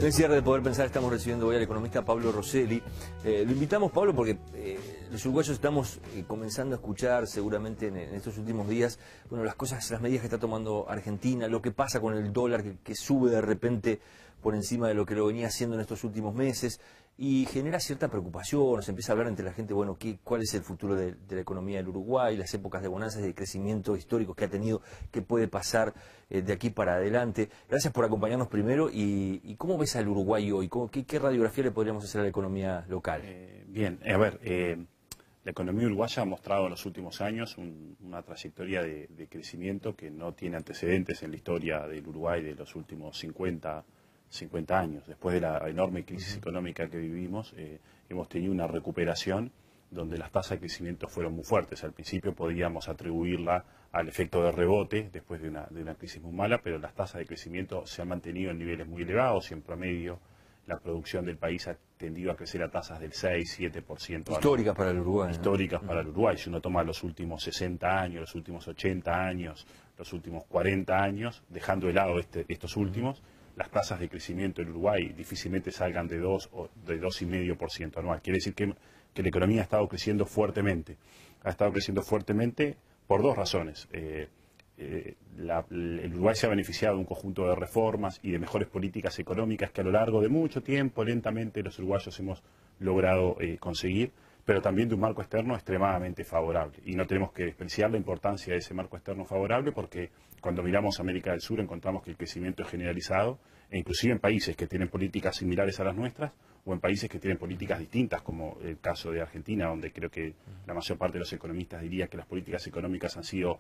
En el cierre de Poder Pensar estamos recibiendo hoy al economista Pablo Rosselli. Lo invitamos, Pablo, porque los uruguayos estamos comenzando a escuchar seguramente en estos últimos días, bueno, las medidas que está tomando Argentina, lo que pasa con el dólar que sube de repente por encima de lo que lo venía haciendo en estos últimos meses y genera cierta preocupación. Se empieza a hablar entre la gente, bueno, cuál es el futuro de la economía del Uruguay, las épocas de bonanzas y de crecimiento históricos que ha tenido, qué puede pasar de aquí para adelante. Gracias por acompañarnos primero y ¿cómo ves al Uruguay hoy? ¿Qué radiografía le podríamos hacer a la economía local? Bien, a ver, la economía uruguaya ha mostrado en los últimos años una trayectoria de crecimiento que no tiene antecedentes en la historia del Uruguay de los últimos 50 años. Después de la enorme crisis económica que vivimos, hemos tenido una recuperación donde las tasas de crecimiento fueron muy fuertes. Al principio podíamos atribuirla al efecto de rebote después de una crisis muy mala, pero las tasas de crecimiento se han mantenido en niveles muy elevados y en promedio la producción del país ha tendido a crecer a tasas del 6-7%. Históricas para el Uruguay. Históricas para el Uruguay. Si uno toma los últimos 60 años, los últimos 80 años, los últimos 40 años, dejando de lado estos últimos, las tasas de crecimiento en Uruguay difícilmente salgan de 2 o de 2,5% anual. Quiere decir que la economía ha estado creciendo fuertemente. Ha estado creciendo fuertemente por dos razones. El Uruguay se ha beneficiado de un conjunto de reformas y de mejores políticas económicas que a lo largo de mucho tiempo, lentamente, los uruguayos hemos logrado conseguir, pero también de un marco externo extremadamente favorable. Y no tenemos que despreciar la importancia de ese marco externo favorable porque cuando miramos América del Sur encontramos que el crecimiento es generalizado, e inclusive en países que tienen políticas similares a las nuestras o en países que tienen políticas distintas, como el caso de Argentina, donde creo que la mayor parte de los economistas diría que las políticas económicas han sido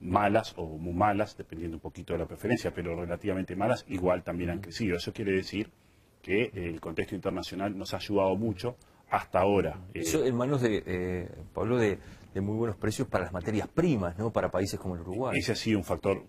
malas o muy malas, dependiendo un poquito de la preferencia, pero relativamente malas, igual también han crecido. Eso quiere decir que el contexto internacional nos ha ayudado mucho hasta ahora. Eso en manos de, Pablo, de muy buenos precios para las materias primas, ¿no? Para países como el Uruguay. Ese ha sido un factor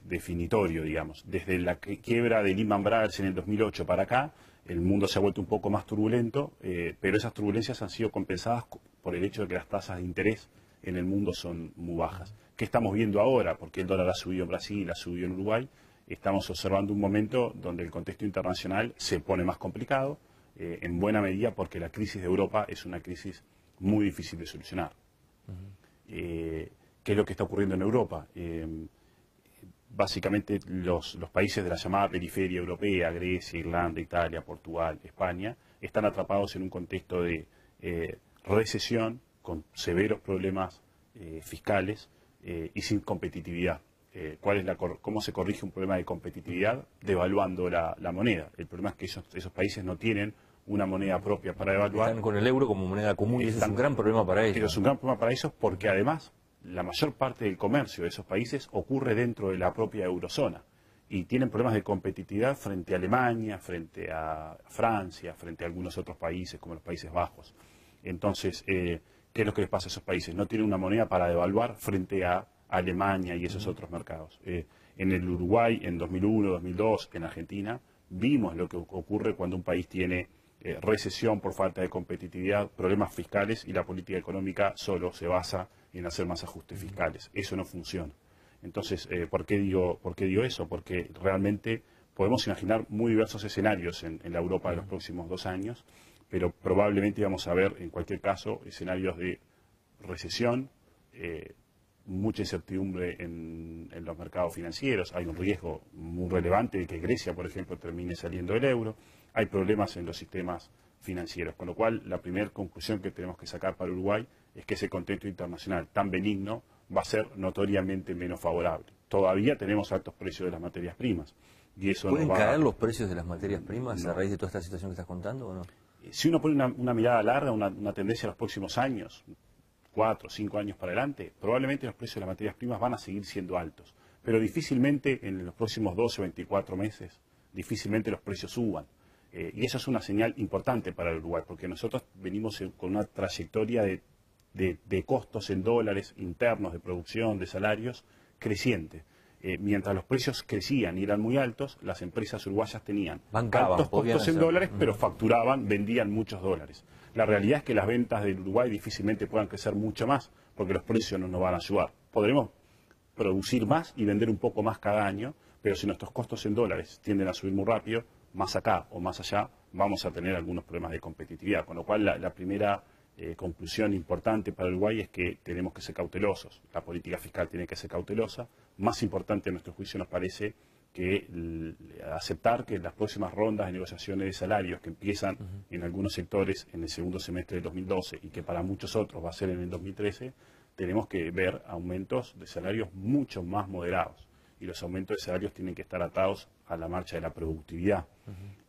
definitorio, digamos. Desde la quiebra de Lehman Brothers en el 2008 para acá, el mundo se ha vuelto un poco más turbulento, pero esas turbulencias han sido compensadas por el hecho de que las tasas de interés en el mundo son muy bajas. ¿Qué estamos viendo ahora? Porque el dólar ha subido en Brasil, ha subido en Uruguay. Estamos observando un momento donde el contexto internacional se pone más complicado, en buena medida porque la crisis de Europa es una crisis muy difícil de solucionar. ¿Qué es lo que está ocurriendo en Europa? Básicamente los países de la llamada periferia europea, Grecia, Irlanda, Italia, Portugal, España, están atrapados en un contexto de recesión con severos problemas fiscales y sin competitividad. ¿Cómo se corrige un problema de competitividad? Devaluando la moneda. El problema es que esos países no tienen una moneda propia para devaluar. Están con el euro como moneda común y eso es un gran problema para ellos. Pero es un gran problema para ellos porque además la mayor parte del comercio de esos países ocurre dentro de la propia eurozona y tienen problemas de competitividad frente a Alemania, frente a Francia, frente a algunos otros países como los Países Bajos. Entonces, ¿qué es lo que les pasa a esos países? No tienen una moneda para devaluar frente a Alemania y esos otros mercados. En el Uruguay, en 2001, 2002, en Argentina, vimos lo que ocurre cuando un país tiene recesión por falta de competitividad, problemas fiscales y la política económica solo se basa en hacer más ajustes fiscales. Eso no funciona. Entonces, ¿por qué digo eso? Porque realmente podemos imaginar muy diversos escenarios en la Europa de los próximos 2 años, pero probablemente vamos a ver, en cualquier caso, escenarios de recesión, mucha incertidumbre en los mercados financieros. Hay un riesgo muy relevante de que Grecia, por ejemplo, termine saliendo del euro. Hay problemas en los sistemas financieros, con lo cual la primera conclusión que tenemos que sacar para Uruguay es que ese contexto internacional tan benigno va a ser notoriamente menos favorable. Todavía tenemos altos precios de las materias primas. Y eso ¿Pueden caer los precios de las materias primas a raíz de toda esta situación que estás contando o no? Si uno pone una mirada larga, una tendencia a los próximos años, 4 o 5 años para adelante, probablemente los precios de las materias primas van a seguir siendo altos. Pero difícilmente en los próximos 12 o 24 meses, difícilmente los precios suban. Y eso es una señal importante para el Uruguay, porque nosotros venimos con una trayectoria de costos en dólares internos, de producción, de salarios, creciente. Mientras los precios crecían y eran muy altos, las empresas uruguayas tenían altos costos en dólares, pero facturaban, vendían muchos dólares. La realidad es que las ventas del Uruguay difícilmente puedan crecer mucho más, porque los precios no nos van a ayudar. Podremos producir más y vender un poco más cada año, pero si nuestros costos en dólares tienden a subir muy rápido, más acá o más allá, vamos a tener algunos problemas de competitividad. Con lo cual, la primera conclusión importante para Uruguay es que tenemos que ser cautelosos. La política fiscal tiene que ser cautelosa. Más importante, a nuestro juicio, nos parece que aceptar que las próximas rondas de negociaciones de salarios que empiezan en algunos sectores en el segundo semestre de 2012 y que para muchos otros va a ser en el 2013, tenemos que ver aumentos de salarios mucho más moderados. Y los aumentos de salarios tienen que estar atados a la marcha de la productividad.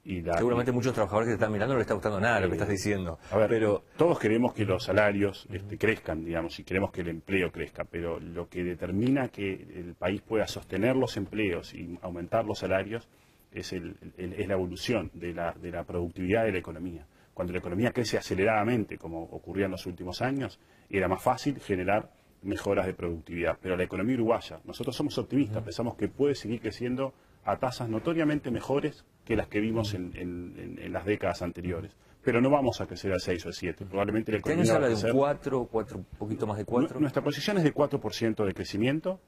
Seguramente muchos trabajadores que te están mirando no les está gustando nada lo que estás diciendo. A ver, pero todos queremos que los salarios crezcan, digamos, y queremos que el empleo crezca, pero lo que determina que el país pueda sostener los empleos y aumentar los salarios es la evolución de la productividad de la economía. Cuando la economía crece aceleradamente, como ocurría en los últimos años, era más fácil generar mejoras de productividad. Pero la economía uruguaya, nosotros somos optimistas, pensamos que puede seguir creciendo a tasas notoriamente mejores que las que vimos en las décadas anteriores. Pero no vamos a crecer al 6 o al 7. Probablemente la este economía año se habla de va a crecer. un 4, un poquito más de 4. Nuestra posición es de 4% de crecimiento.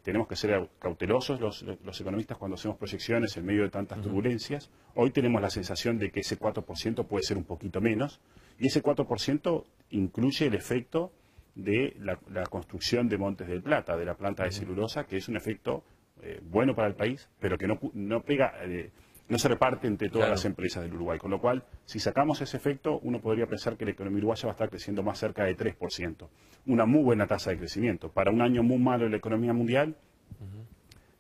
Tenemos que ser cautelosos los economistas cuando hacemos proyecciones en medio de tantas turbulencias. Hoy tenemos la sensación de que ese 4% puede ser un poquito menos. Y ese 4% incluye el efecto de la construcción de Montes del Plata, de la planta de celulosa, que es un efecto bueno para el país, pero que no pega, no se reparte entre todas las empresas del Uruguay. Con lo cual, si sacamos ese efecto, uno podría pensar que la economía uruguaya va a estar creciendo más cerca de 3%. Una muy buena tasa de crecimiento. Para un año muy malo en la economía mundial,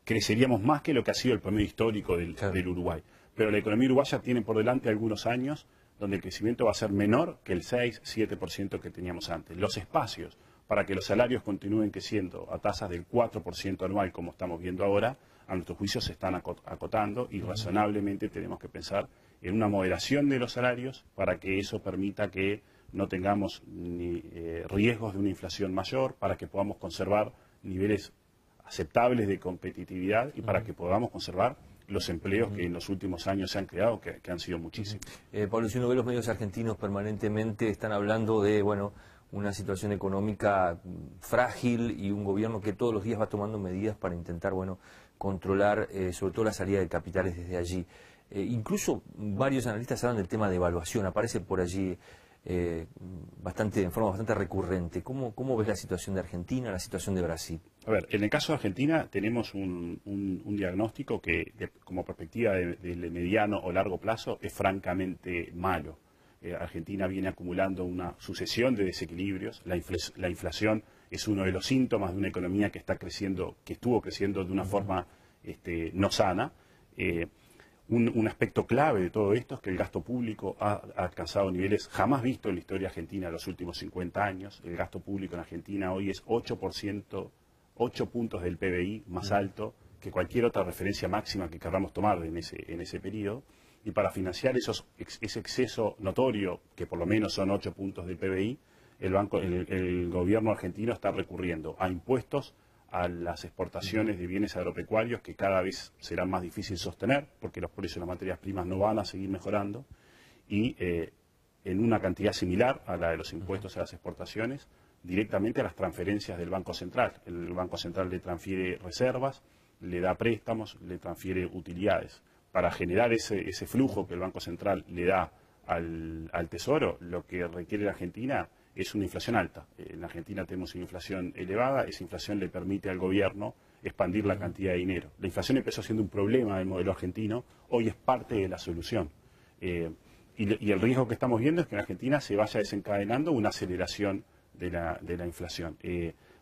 creceríamos más que lo que ha sido el promedio histórico del Uruguay. Pero la economía uruguaya tiene por delante algunos años donde el crecimiento va a ser menor que el 6-7% que teníamos antes. Los espacios para que los salarios continúen creciendo a tasas del 4% anual, como estamos viendo ahora, a nuestro juicio se están acotando y razonablemente tenemos que pensar en una moderación de los salarios para que eso permita que no tengamos ni riesgos de una inflación mayor, para que podamos conservar niveles aceptables de competitividad y para que podamos conservar los empleos que en los últimos años se han creado, que han sido muchísimos. Pablo, si uno ve los medios argentinos permanentemente están hablando de, una situación económica frágil y un gobierno que todos los días va tomando medidas para intentar, controlar sobre todo la salida de capitales desde allí. Incluso varios analistas hablan del tema de evaluación, aparece por allí en forma bastante recurrente. ¿Cómo ves la situación de Argentina, la situación de Brasil? A ver, en el caso de Argentina tenemos un diagnóstico que, como perspectiva de mediano o largo plazo, es francamente malo. Argentina viene acumulando una sucesión de desequilibrios. La inflación es uno de los síntomas de una economía que está creciendo, que estuvo creciendo de una forma no sana. Un aspecto clave de todo esto es que el gasto público ha alcanzado niveles jamás vistos en la historia argentina en los últimos 50 años. El gasto público en Argentina hoy es 8%, 8 puntos del PBI, más alto que cualquier otra referencia máxima que queramos tomar en ese periodo. Y para financiar ese exceso notorio, que por lo menos son 8 puntos del PBI, el gobierno argentino está recurriendo a impuestos a las exportaciones de bienes agropecuarios que cada vez será más difícil sostener porque los precios de las materias primas no van a seguir mejorando y en una cantidad similar a la de los impuestos a las exportaciones directamente a las transferencias del Banco Central. El Banco Central le transfiere reservas, le da préstamos, le transfiere utilidades. Para generar ese flujo que el Banco Central le da al Tesoro, lo que requiere la Argentina es una inflación alta. En Argentina tenemos una inflación elevada, esa inflación le permite al gobierno expandir la cantidad de dinero. La inflación empezó siendo un problema del modelo argentino, hoy es parte de la solución. Y el riesgo que estamos viendo es que en Argentina se vaya desencadenando una aceleración de la inflación.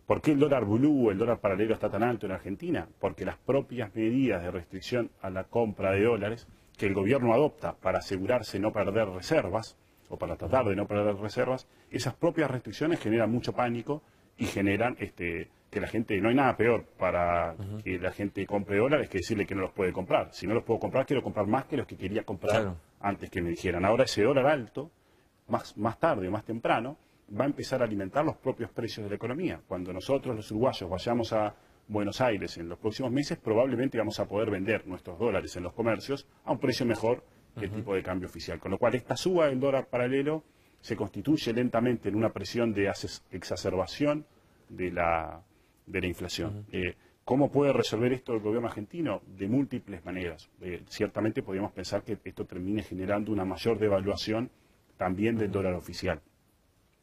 ¿Por qué el dólar blue o el dólar paralelo está tan alto en Argentina? Porque las propias medidas de restricción a la compra de dólares que el gobierno adopta para asegurarse no perder reservas, o para tratar de no perder reservas, esas propias restricciones generan mucho pánico y generan que la gente, no hay nada peor para que la gente compre dólares que decirle que no los puede comprar. Si no los puedo comprar, quiero comprar más que los que quería comprar antes que me dijeran. Ahora ese dólar alto, más tarde o más temprano, va a empezar a alimentar los propios precios de la economía. Cuando nosotros los uruguayos vayamos a Buenos Aires en los próximos meses, probablemente vamos a poder vender nuestros dólares en los comercios a un precio mejor que el tipo de cambio oficial. Con lo cual esta suba del dólar paralelo se constituye lentamente en una presión de exacerbación de la inflación. ¿Cómo puede resolver esto el gobierno argentino? De múltiples maneras. Ciertamente podríamos pensar que esto termine generando una mayor devaluación también del dólar oficial.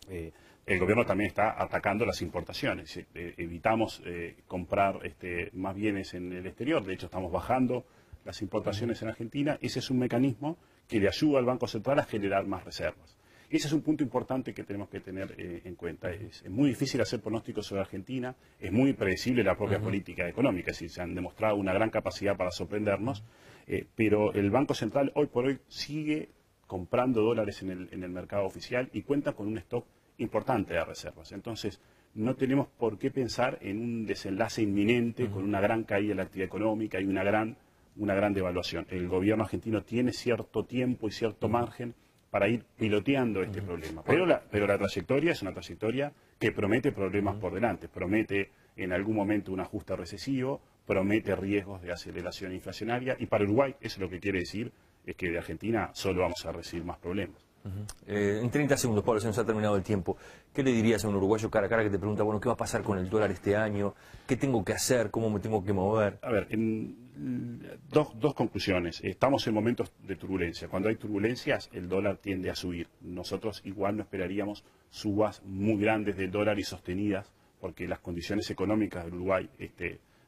El gobierno también está atacando las importaciones. Evitamos comprar más bienes en el exterior. De hecho, estamos bajando las importaciones en Argentina. Ese es un mecanismo que le ayuda al Banco Central a generar más reservas. Ese es un punto importante que tenemos que tener en cuenta. Es muy difícil hacer pronósticos sobre Argentina, es muy impredecible la propia política económica, es decir, se han demostrado una gran capacidad para sorprendernos, pero el Banco Central hoy por hoy sigue comprando dólares en el mercado oficial y cuenta con un stock importante de reservas. Entonces, no tenemos por qué pensar en un desenlace inminente con una gran caída de la actividad económica y una gran devaluación. El gobierno argentino tiene cierto tiempo y cierto margen para ir piloteando este problema. Pero la trayectoria es una trayectoria que promete problemas por delante, promete en algún momento un ajuste recesivo, promete riesgos de aceleración inflacionaria, y para Uruguay eso lo que quiere decir es que de Argentina solo vamos a recibir más problemas. En 30 segundos, Pablo, se nos ha terminado el tiempo. ¿Qué le dirías a un uruguayo cara a cara que te pregunta, bueno, qué va a pasar con el dólar este año? ¿Qué tengo que hacer? ¿Cómo me tengo que mover? A ver, dos conclusiones. Estamos en momentos de turbulencia. Cuando hay turbulencias, el dólar tiende a subir. Nosotros igual no esperaríamos subas muy grandes del dólar y sostenidas, porque las condiciones económicas del Uruguay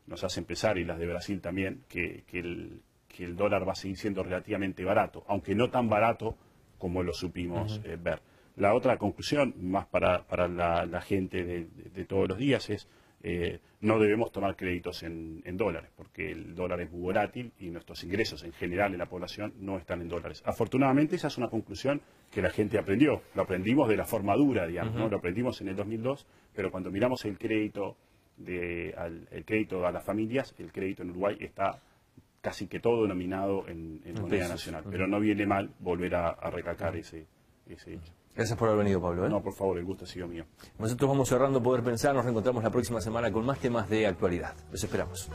nos hacen pensar, y las de Brasil también, que el dólar va a seguir siendo relativamente barato, aunque no tan barato como lo supimos ver. La otra conclusión, más para la gente de todos los días, es no debemos tomar créditos en dólares, porque el dólar es muy volátil y nuestros ingresos en general en la población no están en dólares. Afortunadamente esa es una conclusión que la gente aprendió. Lo aprendimos de la forma dura, digamos, ¿no? Lo aprendimos en el 2002, pero cuando miramos el crédito a las familias, el crédito en Uruguay está casi que todo denominado en moneda nacional. Pero no viene mal volver a recalcar ese hecho. Gracias por haber venido, Pablo. No, por favor, el gusto ha sido mío. Nosotros vamos cerrando Poder Pensar, nos reencontramos la próxima semana con más temas de actualidad. Los esperamos.